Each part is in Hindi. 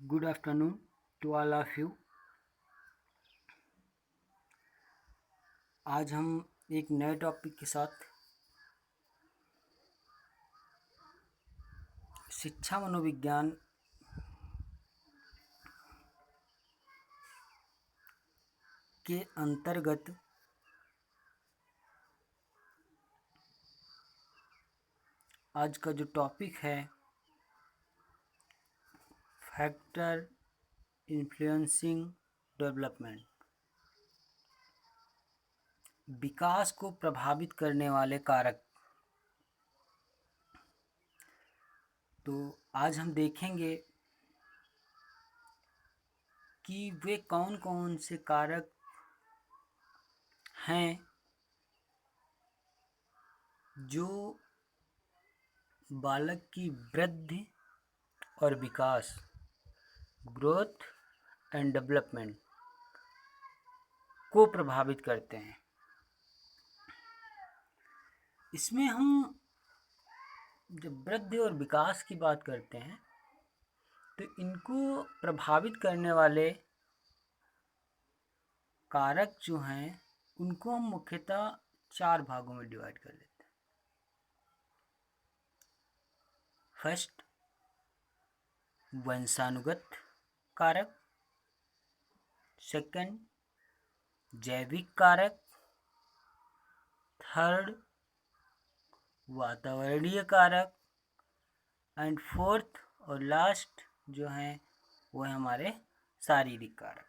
Good afternoon to all of you. आज हम एक नए टॉपिक के साथ शिक्षा मनोविज्ञान के अंतर्गत आज का जो टॉपिक है फैक्टर इन्फ्लुएंसिंग डेवलपमेंट, विकास को प्रभावित करने वाले कारक। तो आज हम देखेंगे कि वे कौन कौन से कारक हैं जो बालक की वृद्धि और विकास, ग्रोथ एंड डेवलपमेंट को प्रभावित करते हैं। इसमें हम जब वृद्धि और विकास की बात करते हैं तो इनको प्रभावित करने वाले कारक जो हैं उनको हम मुख्यतः 4 भागों में डिवाइड कर लेते हैं। फर्स्ट, वंशानुगत कारक। सेकंड, जैविक कारक। थर्ड, वातावरणीय कारक। एंड फोर्थ और लास्ट जो है वो है हमारे शारीरिक कारक।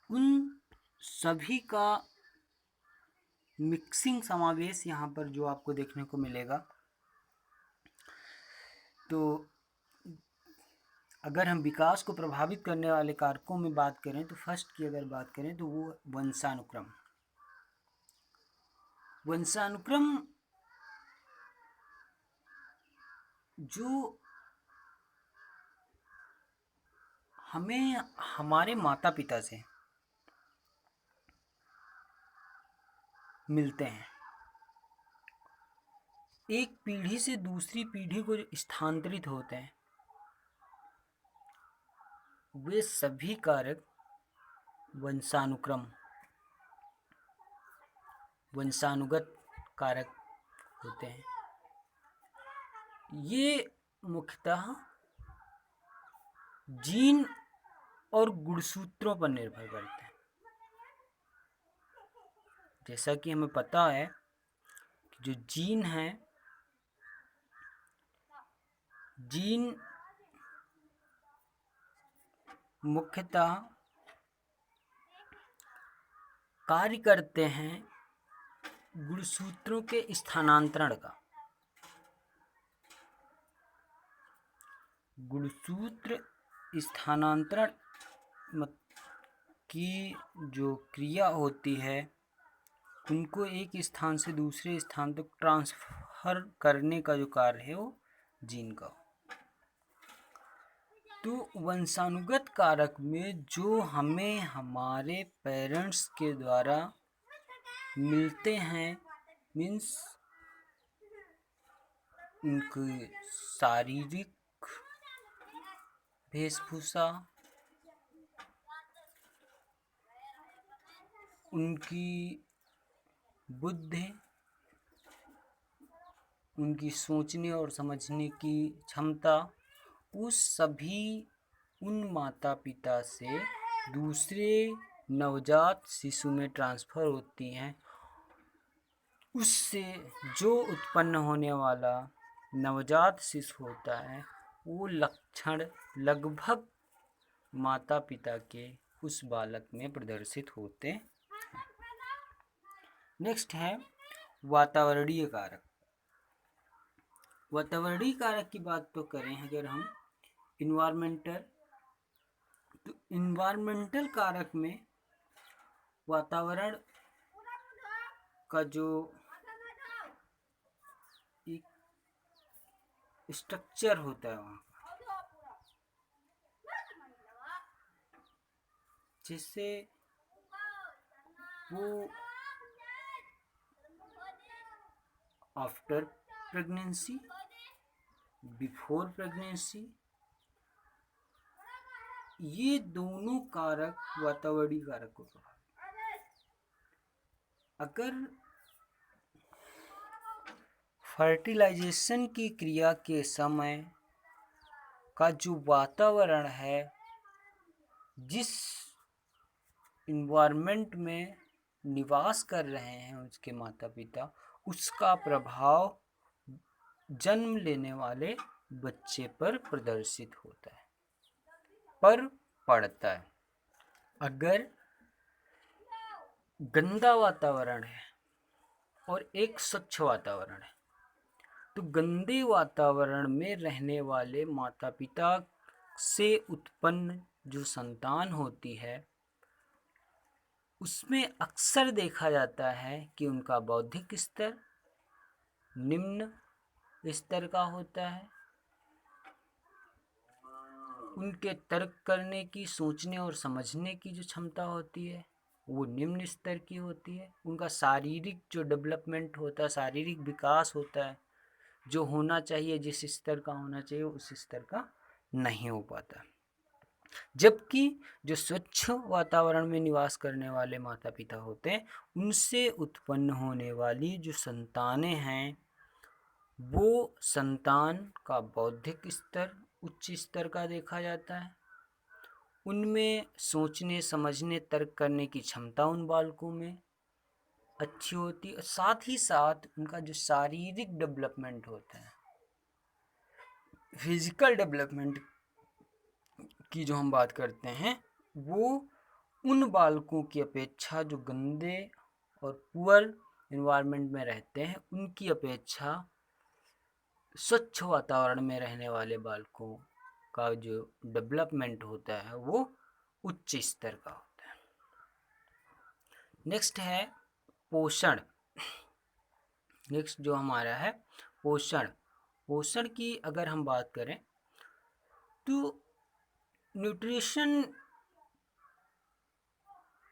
उन सभी का मिक्सिंग समावेश यहाँ पर जो आपको देखने को मिलेगा। तो अगर हम विकास को प्रभावित करने वाले कारकों में बात करें तो फर्स्ट की अगर बात करें तो वो वंशानुक्रम। वंशानुक्रम जो हमें हमारे माता पिता से मिलते हैं, एक पीढ़ी से दूसरी पीढ़ी को जो स्थानांतरित होते हैं, वे सभी कारक वंशानुगत कारक होते हैं। ये मुख्यतः जीन और गुणसूत्रों पर निर्भर करते हैं। जैसा कि हमें पता है कि जो जीन है, जीन मुख्यतः कार्य करते हैं गुणसूत्रों के स्थानांतरण का। गुणसूत्र स्थानांतरण की जो क्रिया होती है उनको एक स्थान से दूसरे स्थान तक ट्रांसफर करने का जो कार्य है वो जीन का। तो वंशानुगत कारक में जो हमें हमारे पेरेंट्स के द्वारा मिलते हैं, मीन्स उनकी शारीरिक वेशभूषा, उनकी बुद्धि, उनकी सोचने और समझने की क्षमता, उस सभी उन माता पिता से दूसरे नवजात शिशु में ट्रांसफ़र होती हैं। उससे जो उत्पन्न होने वाला नवजात शिशु होता है वो लक्षण लगभग माता पिता के उस बालक में प्रदर्शित होते हैं। नेक्स्ट है वातावरणीय कारक। वातावरणीय कारक की बात तो करें अगर हम इन्वायरमेंटल, तो इन्वायरमेंटल कारक में वातावरण का जो एक स्ट्रक्चर होता है वहाँ, जिससे वो आफ्टर प्रेगनेंसी, बिफोर प्रेगनेंसी ये दोनों कारक वातावरणीय कारक को अगर फर्टिलाइजेशन की क्रिया के समय का जो वातावरण है, जिस इन्वायरमेंट में निवास कर रहे हैं उसके माता पिता, उसका प्रभाव जन्म लेने वाले बच्चे पर प्रदर्शित होता है, पड़ता है। अगर गंदा वातावरण है और एक स्वच्छ वातावरण है, तो गंदे वातावरण में रहने वाले माता पिता से उत्पन्न जो संतान होती है, उसमें अक्सर देखा जाता है कि उनका बौद्धिक स्तर निम्न स्तर का होता है, उनके तर्क करने की, सोचने और समझने की जो क्षमता होती है वो निम्न स्तर की होती है। उनका शारीरिक जो डेवलपमेंट होता है, शारीरिक विकास होता है, जो होना चाहिए, जिस स्तर का होना चाहिए उस स्तर का नहीं हो पाता। जबकि जो स्वच्छ वातावरण में निवास करने वाले माता पिता होते हैं, उनसे उत्पन्न होने वाली जो संतानें हैं, वो संतान का बौद्धिक स्तर उच्च स्तर का देखा जाता है। उनमें सोचने, समझने, तर्क करने की क्षमता उन बालकों में अच्छी होती है। साथ ही साथ उनका जो शारीरिक डेवलपमेंट होता है, फिजिकल डेवलपमेंट की जो हम बात करते हैं, वो उन बालकों की अपेक्षा जो गंदे और पुअर इन्वायरमेंट में रहते हैं, उनकी अपेक्षा स्वच्छ वातावरण में रहने वाले बालकों का जो डेवलपमेंट होता है वो उच्च स्तर का होता है। नेक्स्ट है पोषण। नेक्स्ट जो हमारा है पोषण। पोषण की अगर हम बात करें तो न्यूट्रिशन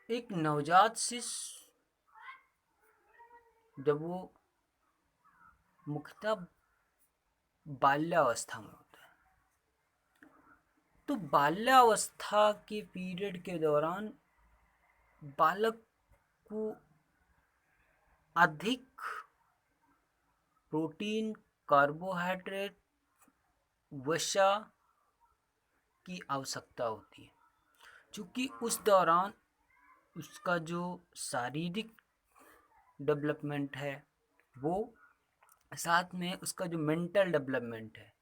एक नवजात शिशु जब वो मुख्यतः बाल्यावस्था में होता है, तो बाल्यावस्था के पीरियड के दौरान बालक को अधिक प्रोटीन, कार्बोहाइड्रेट, वसा की आवश्यकता होती है, क्योंकि उस दौरान उसका जो शारीरिक डेवलपमेंट है वो, साथ में उसका जो मेंटल डेवलपमेंट है,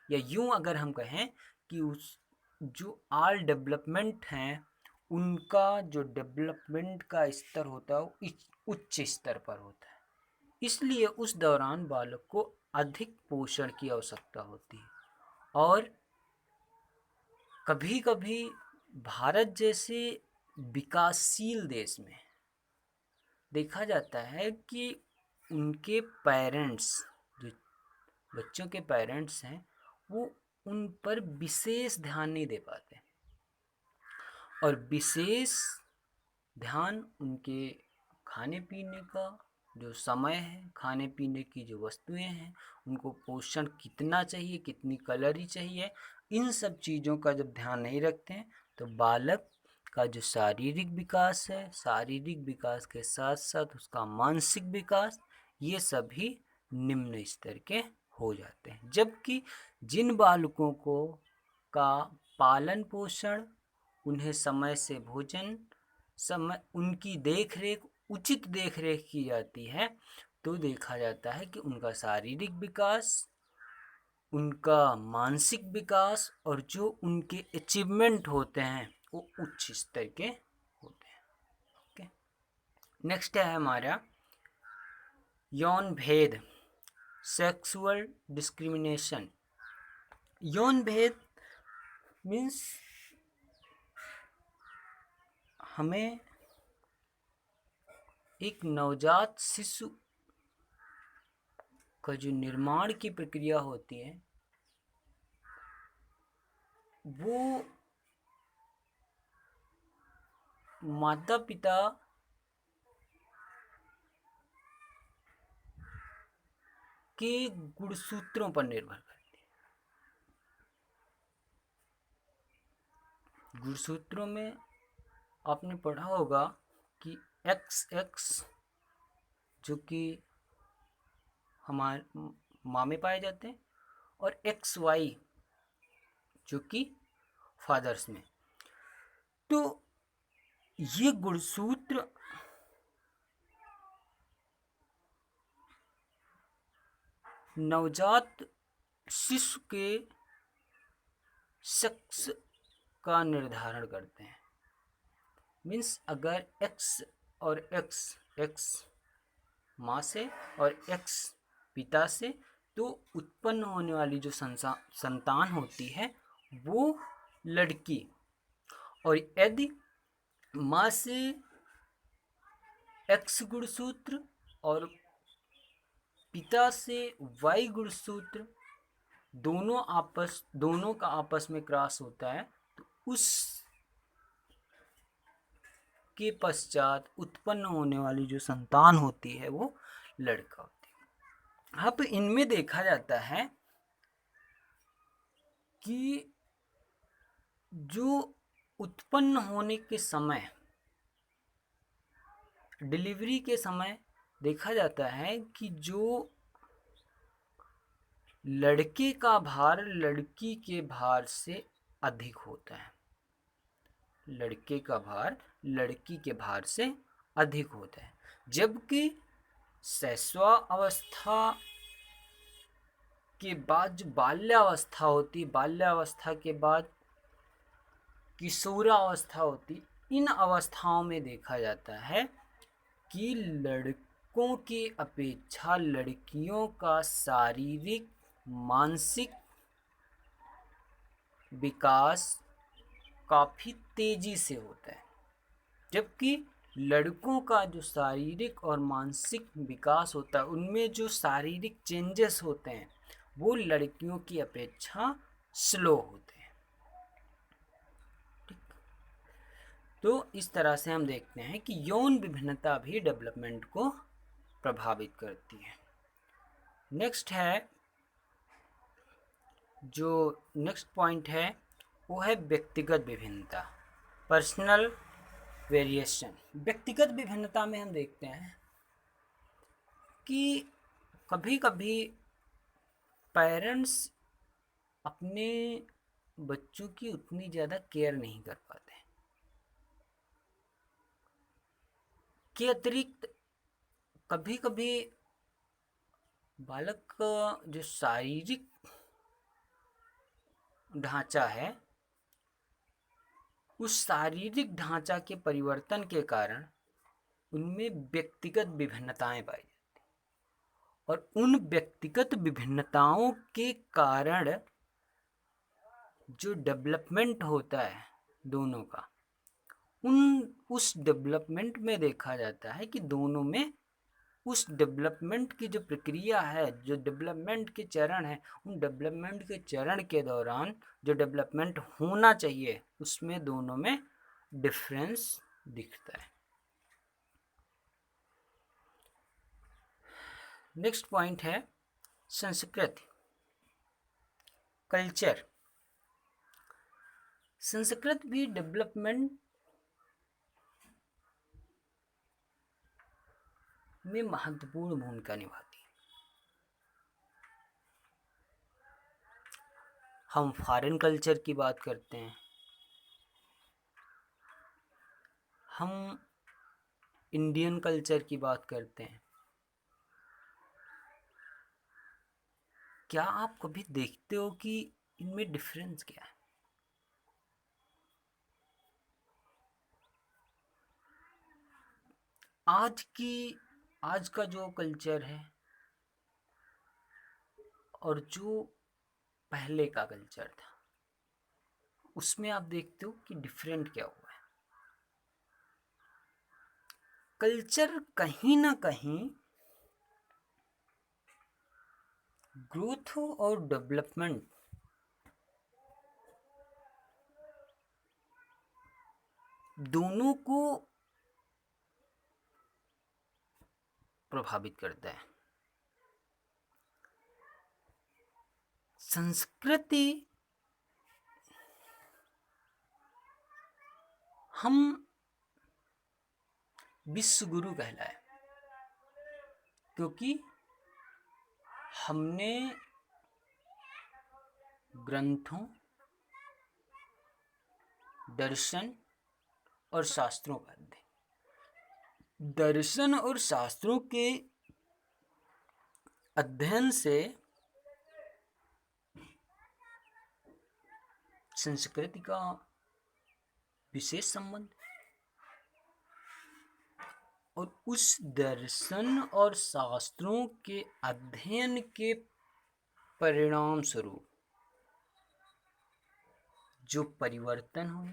या यूं अगर हम कहें कि उस जो ऑल डेवलपमेंट हैं, उनका जो डेवलपमेंट का स्तर होता है वो उच्च स्तर पर होता है। इसलिए उस दौरान बालक को अधिक पोषण की आवश्यकता होती है। और कभी कभी भारत जैसे विकासशील देश में देखा जाता है कि उनके पेरेंट्स, जो बच्चों के पेरेंट्स हैं, वो उन पर विशेष ध्यान नहीं दे पाते, और विशेष ध्यान उनके खाने पीने का जो समय है, खाने पीने की जो वस्तुएं हैं, उनको पोषण कितना चाहिए, कितनी कैलोरी चाहिए, इन सब चीज़ों का जब ध्यान नहीं रखते हैं, तो बालक का जो शारीरिक विकास है, शारीरिक विकास के साथ साथ उसका मानसिक विकास, ये सभी निम्न स्तर के हो जाते हैं। जबकि जिन बालकों को का पालन पोषण, उन्हें समय से भोजन, समय उनकी देखरेख, उचित देखरेख की जाती है, तो देखा जाता है कि उनका शारीरिक विकास, उनका मानसिक विकास और जो उनके अचीवमेंट होते हैं वो उच्च स्तर के होते हैं। ओके, नेक्स्ट है हमारा यौन भेद, सेक्सुअल डिस्क्रिमिनेशन। यौन भेद मीन्स हमें एक नवजात शिशु का जो निर्माण की प्रक्रिया होती है, वो माता पिता के गुणसूत्रों पर निर्भर करती है। गुणसूत्रों में आपने पढ़ा होगा कि एक्स एक्स जो कि हमारे माँ में पाए जाते हैं और एक्स वाई जो कि फादर्स में। तो ये गुणसूत्र नवजात शिशु के सेक्स का निर्धारण करते हैं। मीन्स अगर एक्स और एक्स एक्स माँ से और एक्स पिता से, तो उत्पन्न होने वाली जो संतान होती है वो लड़की, और यदि माँ से एक्स गुणसूत्र और पिता से वाई गुणसूत्र दोनों का आपस में क्रॉस होता है, तो उस के पश्चात उत्पन्न होने वाली जो संतान होती है वो लड़का होती है। अब इनमें देखा जाता है कि जो उत्पन्न होने के समय, डिलीवरी के समय देखा जाता है कि जो लड़के का भार लड़की के भार से अधिक होता है, लड़के का भार लड़की के भार से अधिक होता है, जबकि शैशवा अवस्था के बाद जो बाल्यावस्था होती, बाल्यावस्था के बाद किशोरावस्था होती, इन अवस्थाओं में देखा जाता है कि लड़कों की अपेक्षा लड़कियों का शारीरिक मानसिक विकास काफ़ी तेजी से होता है, जबकि लड़कों का जो शारीरिक और मानसिक विकास होता है उनमें जो शारीरिक चेंजेस होते हैं वो लड़कियों की अपेक्षा स्लो होते हैं। तो इस तरह से हम देखते हैं कि यौन विभिन्नता भी डेवलपमेंट को प्रभावित करती है। नेक्स्ट है, जो नेक्स्ट पॉइंट है वो है व्यक्तिगत विभिन्नता, पर्सनल वेरिएशन। व्यक्तिगत विभिन्नता में हम देखते हैं कि कभी कभी पेरेंट्स अपने बच्चों की उतनी ज़्यादा केयर नहीं कर पाते, के अतिरिक्त कभी कभी बालक का जो शारीरिक ढांचा है उस शारीरिक ढांचा के परिवर्तन के कारण उनमें व्यक्तिगत विभिन्नताएं पाई जाती, और उन व्यक्तिगत विभिन्नताओं के कारण जो डेवलपमेंट होता है दोनों का, उस डेवलपमेंट में देखा जाता है कि दोनों में उस डेवलपमेंट की जो प्रक्रिया है, जो डेवलपमेंट के चरण है, उन डेवलपमेंट के चरण के दौरान जो डेवलपमेंट होना चाहिए उसमें दोनों में डिफरेंस दिखता है। नेक्स्ट पॉइंट है संस्कृति, कल्चर। संस्कृति भी डेवलपमेंट में महत्वपूर्ण भूमिका निभाती है। हम फॉरेन कल्चर की बात करते हैं, हम इंडियन कल्चर की बात करते हैं, क्या आप कभी देखते हो कि इनमें डिफरेंस क्या है? आज का जो कल्चर है और जो पहले का कल्चर था उसमें आप देखते हो कि डिफरेंट क्या हुआ है। कल्चर कहीं ना कहीं ग्रोथ और डेवलपमेंट दोनों को प्रभावित करता है। संस्कृति हम विश्व गुरु कहलाए, क्योंकि हमने ग्रंथों, दर्शन और शास्त्रों का अध्ययन, दर्शन और शास्त्रों के अध्ययन से संस्कृति का विशेष संबंध, और उस दर्शन और शास्त्रों के अध्ययन के परिणाम स्वरूप जो परिवर्तन हुए,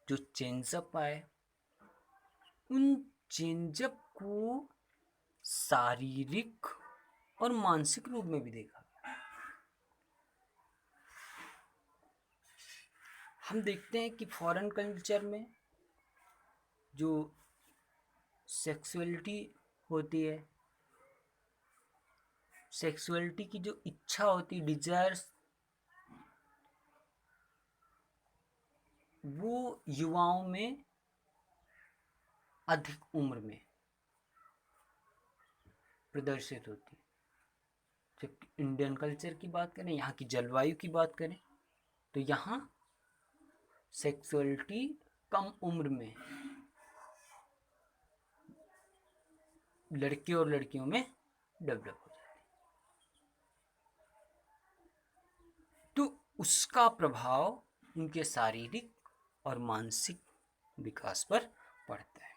जो चेंजअप आए, उन चेंजअप को शारीरिक और मानसिक रूप में भी देखा गया। हम देखते हैं कि फॉरेन कल्चर में जो सेक्सुअलिटी होती है, सेक्सुअलिटी की जो इच्छा होती, डिजायर्स, वो युवाओं में अधिक उम्र में प्रदर्शित होती है। जब इंडियन कल्चर की बात करें, यहाँ की जलवायु की बात करें, तो यहाँ सेक्सुअलिटी कम उम्र में लड़के और लड़कियों में डेवलप हो जाती है, तो उसका प्रभाव उनके शारीरिक और मानसिक विकास पर पड़ता है।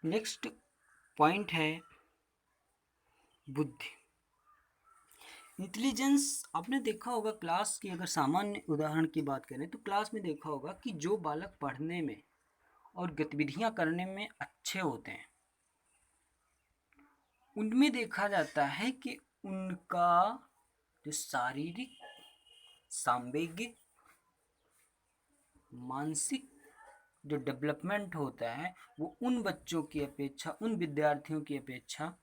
नेक्स्ट पॉइंट है बुद्धि। इंटेलिजेंस, आपने देखा होगा क्लास की, अगर सामान्य उदाहरण की बात करें तो क्लास में देखा होगा कि जो बालक पढ़ने में और गतिविधियां करने में अच्छे होते हैं, उनमें देखा जाता है कि उनका जो शारीरिक, सांवेगिक, मानसिक जो डेवलपमेंट होता है, वो उन बच्चों की अपेक्षा, उन विद्यार्थियों की अपेक्षा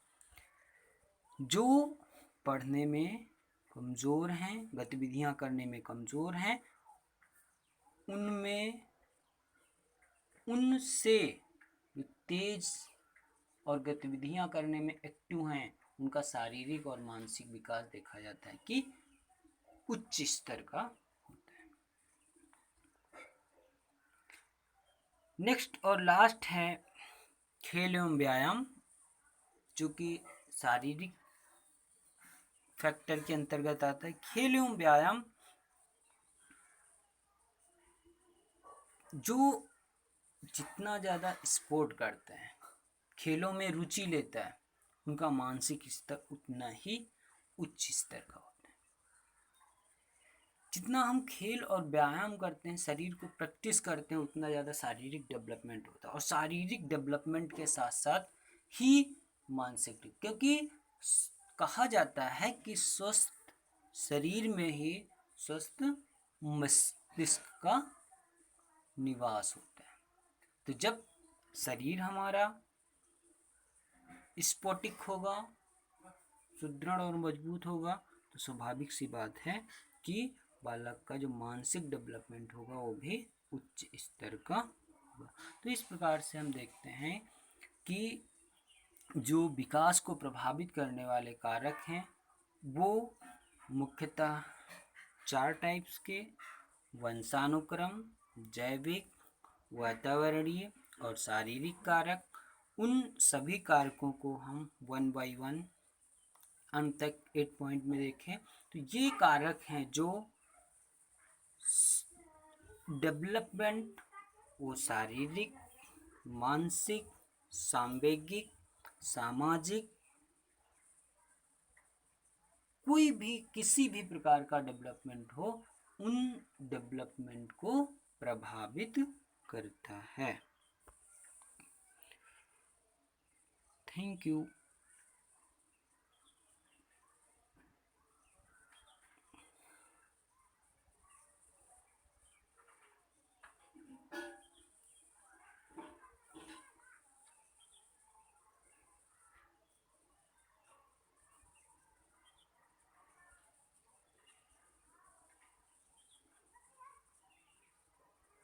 जो पढ़ने में कमज़ोर हैं, गतिविधियां करने में कमज़ोर हैं, उनमें उनसे जो तेज और गतिविधियां करने में एक्टिव हैं, उनका शारीरिक और मानसिक विकास देखा जाता है कि उच्च स्तर का होता है। नेक्स्ट और लास्ट है खेल एवं व्यायाम, जो कि शारीरिक फैक्टर के अंतर्गत आता है। खेल एवं व्यायाम जो जितना ज़्यादा स्पोर्ट करते हैं, खेलों में रुचि लेता है, उनका मानसिक स्तर उतना ही उच्च स्तर का होता है। जितना हम खेल और व्यायाम करते हैं, शरीर को प्रैक्टिस करते हैं, उतना ज़्यादा शारीरिक डेवलपमेंट होता है, और शारीरिक डेवलपमेंट के साथ साथ ही मानसिक, क्योंकि कहा जाता है कि स्वस्थ शरीर में ही स्वस्थ मस्तिष्क का निवास होता है। तो जब शरीर हमारा स्फोटिक होगा, सुदृढ़ और मजबूत होगा, तो स्वाभाविक सी बात है कि बालक का जो मानसिक डेवलपमेंट होगा वो भी उच्च स्तर का होगा। तो इस प्रकार से हम देखते हैं कि जो विकास को प्रभावित करने वाले कारक हैं वो मुख्यतः 4 टाइप्स के: वंशानुक्रम, जैविक, वातावरणीय और शारीरिक कारक। उन सभी कारकों को हम 1 बाय 1 अंत तक 8 पॉइंट में देखें तो ये कारक हैं जो डेवलपमेंट, वो शारीरिक, मानसिक, सांवेगिक, सामाजिक, कोई भी किसी भी प्रकार का डेवलपमेंट हो, उन डेवलपमेंट को प्रभावित करता है। Thank you.